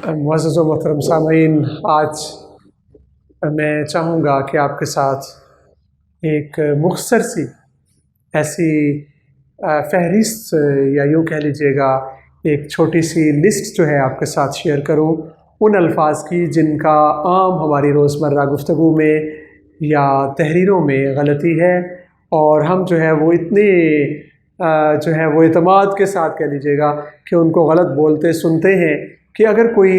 मुअज़्ज़ज़ व मोहतरम सामईन, आज मैं चाहूँगा कि आपके साथ एक मुख्तसर सी ऐसी फहरिस्त या यूँ कह लीजिएगा एक छोटी सी लिस्ट जो है आपके साथ शेयर करूँ उन अल्फाज की जिनका आम हमारी रोज़मर्रा गुफ्तगू में या तहरीरों में गलती है, और हम जो है वो इतने जो है वो एतमाद के साथ कह लीजिएगा कि उनको गलत बोलते सुनते हैं कि अगर कोई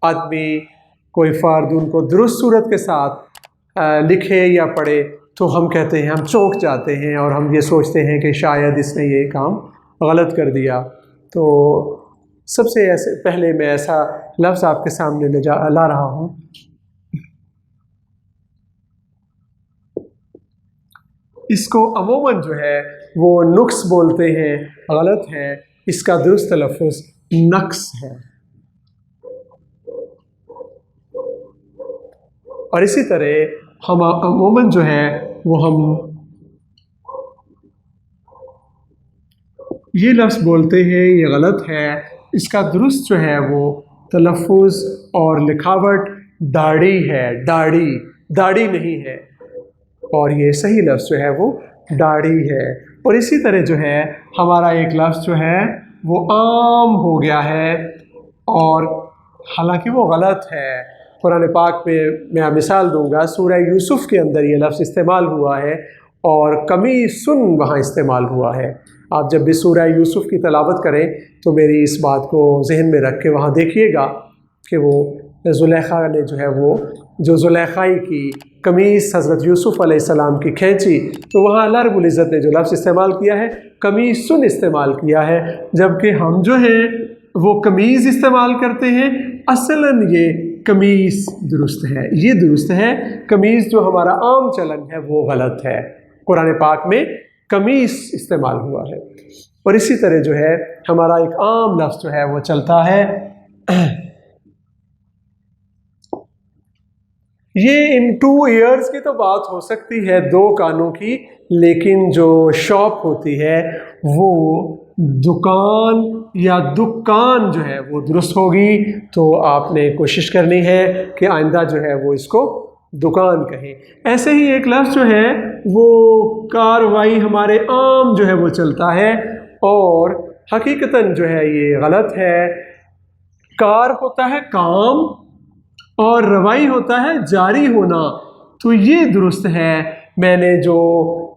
आदमी कोई फ़र्द उनको दुरुस्त सूरत के साथ लिखे या पढ़े तो हम कहते हैं, हम चौंक जाते हैं और हम ये सोचते हैं कि शायद इसने ये काम गलत कर दिया। तो सबसे ऐसे पहले मैं ऐसा लफ्ज़ आपके सामने ला रहा हूँ। इसको अमूमन जो है वो नुक्स बोलते हैं, गलत है। इसका दुरुस्त तलफ़्फ़ुज़ नक्स है। और इसी तरह हम अमूमन जो है वो हम ये लफ्ज़ बोलते हैं ये गलत है। इसका दुरुस्त जो है वो तलफ़्फ़ुज़ और लिखावट दाढ़ी है, दाढ़ी नहीं है, और ये सही लफ्ज़ जो है वो दाढ़ी है। और इसी तरह जो है हमारा एक लफ्ज़ जो है वो आम हो गया है और हालांकि वो गलत है। कुरान पाक में मैं मिसाल दूंगा, सूरह यूसुफ़ के अंदर ये लफ्ज़ इस्तेमाल हुआ है और कमीसुन वहाँ इस्तेमाल हुआ है। आप जब भी सूरह यूसुफ़ की तलावत करें तो मेरी इस बात को जहन में रख के वहाँ देखिएगा कि वो ज़ुलेखा ने जो है वो जो ज़ुलेखाई की कमीज़ हज़रत यूसुफ़ अलैहिस्सलाम की खींची, तो वहाँ अल्लाह रब्बुल इज़्ज़त ने जो लफ्ज़ इस्तेमाल किया है कमीसुन इस्तेमाल किया है, जबकि हम जो है वो कमीज़ इस्तेमाल करते हैं। असलन ये कमीज़ दुरुस्त है, ये दुरुस्त है। कमीज़ जो हमारा आम चलन है वो गलत है। कुरान पाक में कमीज़ इस्तेमाल हुआ है। और इसी तरह जो है हमारा एक आम लफ्ज़ जो है वो चलता है, ये इन 2 ईयर्स की तो बात हो सकती है, 2 कानों की, लेकिन जो शॉप होती है वो दुकान या दुकान जो है वो दुरुस्त होगी। तो आपने कोशिश करनी है कि आइंदा जो है वो इसको दुकान कहें। ऐसे ही एक लफ्ज़ जो है वो कार्रवाई हमारे आम जो है वो चलता है और हकीकतन जो है ये गलत है। कार होता है काम और रवाई होता है जारी होना, तो ये दुरुस्त है। मैंने जो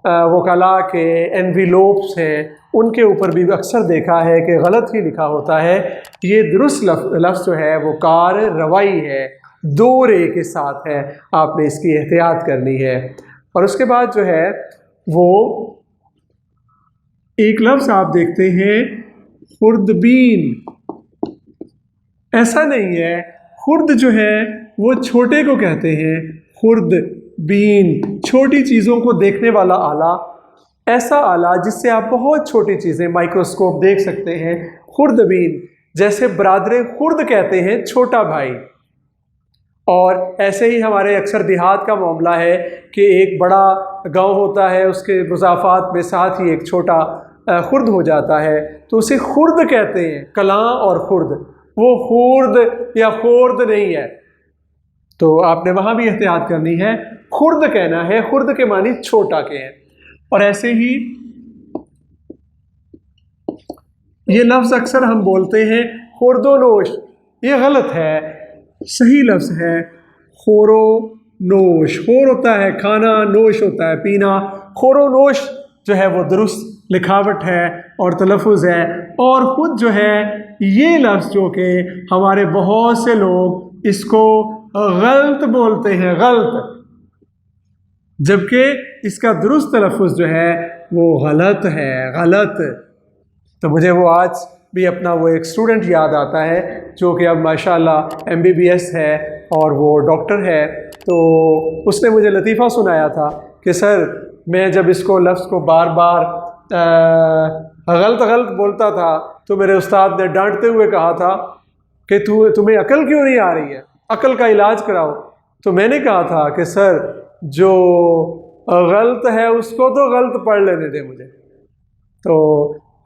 वकला के एनविलोप्स हैं उनके ऊपर भी अक्सर देखा है कि गलत ही लिखा होता है। ये दुरुस्त लफ्ज़ जो है वो कार रवाई है, 2 रे के साथ है। आपने इसकी एहतियात करनी है। और उसके बाद जो है वो एक लफ्ज़ आप देखते हैं खुर्दबीन। ऐसा नहीं है, खुर्द जो है वो छोटे को कहते हैं, खुर्द बीन छोटी चीज़ों को देखने वाला आला, ऐसा आला जिससे आप बहुत छोटी चीज़ें माइक्रोस्कोप देख सकते हैं, खुर्दबीन। जैसे बरादरे खुर्द कहते हैं छोटा भाई। और ऐसे ही हमारे अक्सर देहात का मामला है कि एक बड़ा गांव होता है, उसके मुज़ाफ़ात में साथ ही एक छोटा खुर्द हो जाता है, तो उसे खुर्द कहते हैं। कलां और खुर्द, वो खुर्द या खुर्द नहीं है। तो आपने वहाँ भी एहतियात करनी है, खुर्द कहना है, खुर्द के मानी छोटा के हैं। और ऐसे ही ये लफ्ज़ अक्सर हम बोलते हैं खुर्दोनोश, ये गलत है। सही लफ्ज़ है खोरो नोश। खोर होता है खाना, नोश होता है पीना। खोरो नोश जो है वो दुरुस्त लिखावट है और तलफ़्फ़ुज़ है। और ख़ुद जो है ये लफ्ज़ जो कि हमारे बहुत से लोग इसको गलत बोलते हैं, गलत, जबकि इसका दुरुस्त तलफ़्फ़ुज़ जो है वो गलत है, गलत। तो मुझे वो आज भी अपना वो एक स्टूडेंट याद आता है जो कि अब माशाल्लाह MBBS है और वो डॉक्टर है। तो उसने मुझे लतीफ़ा सुनाया था कि सर मैं जब इसको लफ्ज़ को बार बार गलत बोलता था तो मेरे उस्ताद ने डांटते हुए कहा था कि तुम्हें अकल क्यों नहीं आ रही है, अकल का इलाज कराओ। तो मैंने कहा था कि सर जो गलत है उसको तो गलत पढ़ लेने दे मुझे। तो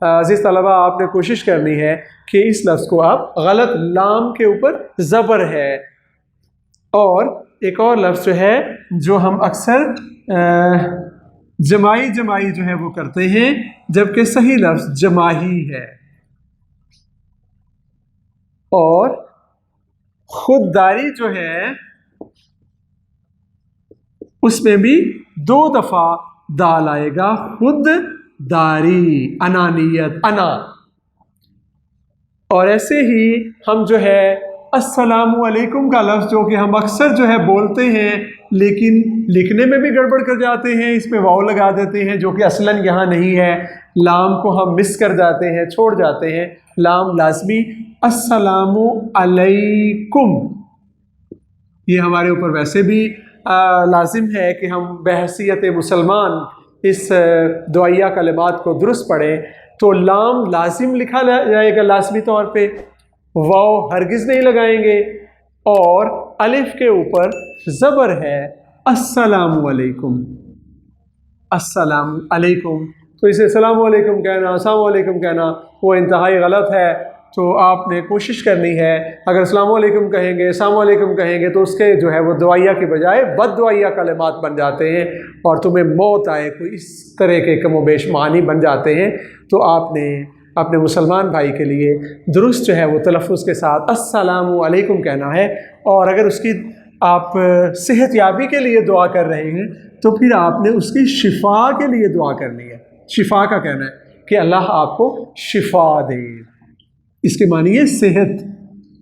عزیز طلبہ آپ نے کوشش کرنی ہے کہ اس لفظ کو آپ غلط لام کے اوپر زبر ہے، اور ایک اور لفظ جو ہے جو ہم اکثر جمائی جو ہے وہ کرتے ہیں، جبکہ صحیح لفظ جماہی ہے، اور خودداری جو ہے اس میں بھی 2 دفعہ دال آئے گا، خود داری، انانیت، انا۔ اور ایسے ہی ہم جو ہے السلام علیکم کا لفظ جو کہ ہم اکثر جو ہے بولتے ہیں لیکن لکھنے میں بھی گڑبڑ کر جاتے ہیں، اس میں واو لگا دیتے ہیں جو کہ اصلاً یہاں نہیں ہے، لام کو ہم مس کر جاتے ہیں، چھوڑ جاتے ہیں، لام لازمی السلام علیکم، یہ ہمارے اوپر ویسے بھی لازم ہے کہ ہم بحیثیت مسلمان اس دعائیہ کلمات کو درست پڑھیں، تو لام لازم لکھا جائے گا لازمی طور پہ، واو ہرگز نہیں لگائیں گے، اور الف کے اوپر زبر ہے السلام علیکم، السلام علیکم، تو اسے السلام علیکم کہنا، السلام علیکم کہنا وہ انتہائی غلط ہے۔ تو آپ نے کوشش کرنی ہے اگر السلام علیکم کہیں گے، السلام علیکم کہیں گے تو اس کے جو ہے وہ دعائیہ کی بجائے بد دعائیہ کلمات بن جاتے ہیں اور تمہیں موت آئے، کوئی اس طرح کے کم و بیش معنی بن جاتے ہیں۔ تو آپ نے اپنے مسلمان بھائی کے لیے درست جو ہے وہ تلفظ کے ساتھ السلام علیکم کہنا ہے، اور اگر اس کی آپ صحت یابی کے لیے دعا کر رہے ہیں تو پھر آپ نے اس کی شفا کے لیے دعا کرنی ہے، شفا کا کہنا ہے کہ اللہ آپ کو شفا دے، اس کے معنی ہے صحت،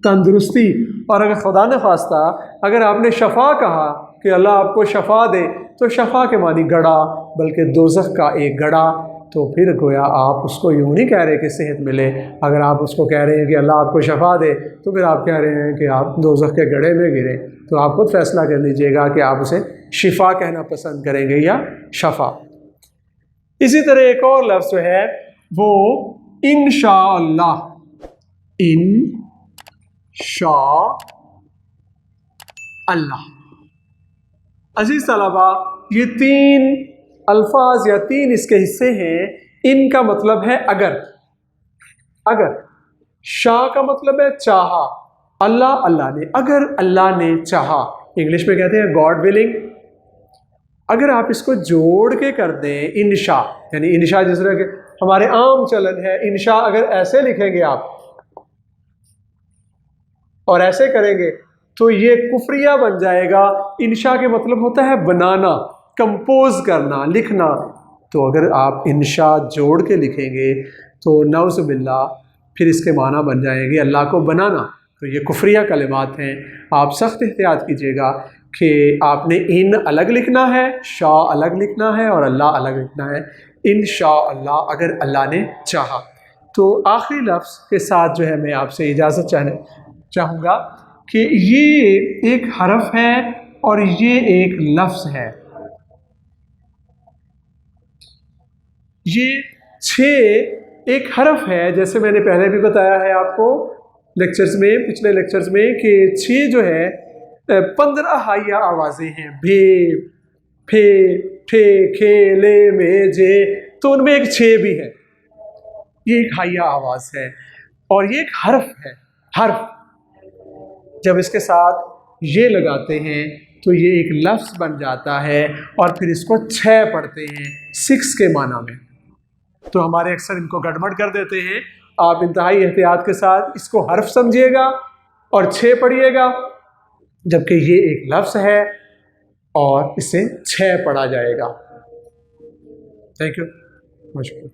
تندرستی، اور اگر خدا نخواستہ اگر آپ نے شفا کہا کہ اللہ آپ کو شفا دے تو شفا کے معنی گڑھا، بلکہ دوزخ کا ایک گڑھا، تو پھر گویا آپ اس کو یوں نہیں کہہ رہے کہ صحت ملے، اگر آپ اس کو کہہ رہے ہیں کہ اللہ آپ کو شفا دے تو پھر آپ کہہ رہے ہیں کہ آپ دوزخ کے گڑھے میں گرے، تو آپ خود فیصلہ کر لیجئے گا کہ آپ اسے شفا کہنا پسند کریں گے یا شفا۔ اسی طرح ایک اور لفظ جو ہے وہ انشاءاللہ، انشاء اللہ۔ عزیز طلبہ یہ 3 الفاظ یا 3 اس کے حصے ہیں، ان کا مطلب ہے اگر، شاء کا مطلب ہے چاہا، اللہ نے، اگر اللہ نے چاہا، انگلش میں کہتے ہیں گاڈ ولنگ۔ اگر آپ اس کو جوڑ کے کر دیں انشاء، یعنی انشاء جس طرح کہ ہمارے عام چلن ہے، انشاء اگر ایسے لکھیں گے آپ اور ایسے کریں گے تو یہ کفریہ بن جائے گا۔ انشاء کے مطلب ہوتا ہے بنانا، کمپوز کرنا، لکھنا، تو اگر آپ انشاء جوڑ کے لکھیں گے تو نعوذ باللہ پھر اس کے معنی بن جائیں گے اللہ کو بنانا، تو یہ کفریہ کلمات ہیں۔ آپ سخت احتیاط کیجیے گا کہ آپ نے ان الگ لکھنا ہے، شاء الگ لکھنا ہے، اور اللہ الگ لکھنا ہے، انشاء اللہ اگر اللہ نے چاہا۔ تو آخری لفظ کے ساتھ جو ہے میں آپ سے اجازت چاہوں گا کہ یہ ایک حرف ہے اور یہ ایک لفظ ہے، یہ 6 ایک حرف ہے، جیسے میں نے پہلے بھی بتایا ہے آپ کو پچھلے لیکچرز میں کہ 6 جو ہے 15 ہائیہ آوازیں ہیں، بھے، پھے، ٹھے، کھے، لے، میں، جے، تو ان میں ایک 6 بھی ہے، یہ ایک ہائیہ آواز ہے اور یہ ایک حرف ہے۔ حرف جب اس کے ساتھ یہ لگاتے ہیں تو یہ ایک لفظ بن جاتا ہے، اور پھر اس کو 6 پڑھتے ہیں 6 کے معنی میں، تو ہمارے اکثر ان کو گڑبڑ کر دیتے ہیں۔ آپ انتہائی احتیاط کے ساتھ اس کو حرف سمجھیے گا اور 6 پڑھیے گا، جبکہ یہ ایک لفظ ہے اور اسے 6 پڑھا جائے گا۔ تھینک یو، مشکور۔